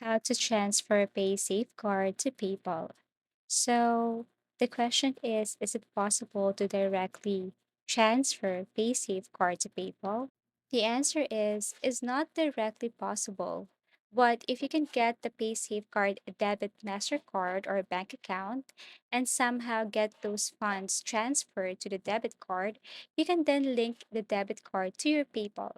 How to transfer Paysafecard to PayPal. So the question is it possible to directly transfer Paysafecard to PayPal? The answer is not directly possible. But if you can get the Paysafecard debit MasterCard or bank account and somehow get those funds transferred to the debit card, you can then link the debit card to your PayPal.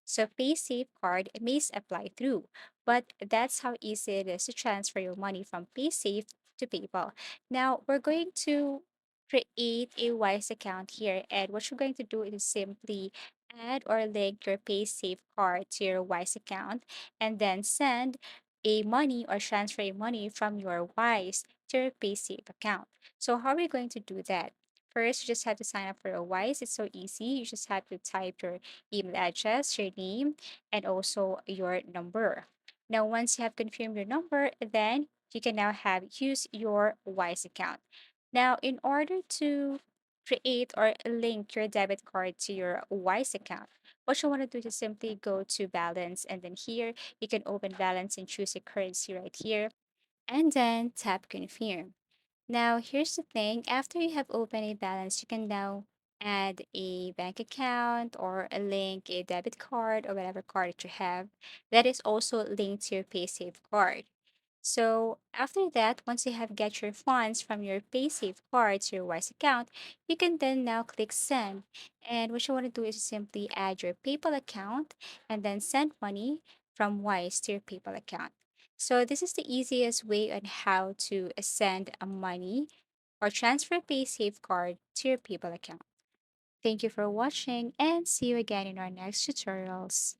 So Paysafecard may apply through, but that's how easy it is to transfer your money from Paysafe to PayPal. Now we're going to create a Wise account here, and what you're going to do is simply add or link your Paysafe card to your Wise account and then send a money or transfer a money from your Wise to your Paysafe account. So how are we going to do that? First, you just have to sign up for a Wise. It's so easy. You just have to type your email address, your name, and also your number. Now, once you have confirmed your number, then you can now have use your Wise account. Now, in order to create or link your debit card to your Wise account, what you want to do is simply go to balance, and then here you can open balance and choose a currency right here and then tap confirm. Now, here's the thing, after you have opened a balance, you can now add a bank account or a link a debit card or whatever card that you have that is also linked to your Paysafe card. So after that, once you have get your funds from your Paysafe card to your Wise account, you can then now click send. And what you want to do is simply add your PayPal account and then send money from Wise to your PayPal account. So this is the easiest way on how to send a money or transfer Paysafe card to your PayPal account. Thank you for watching and see you again in our next tutorials.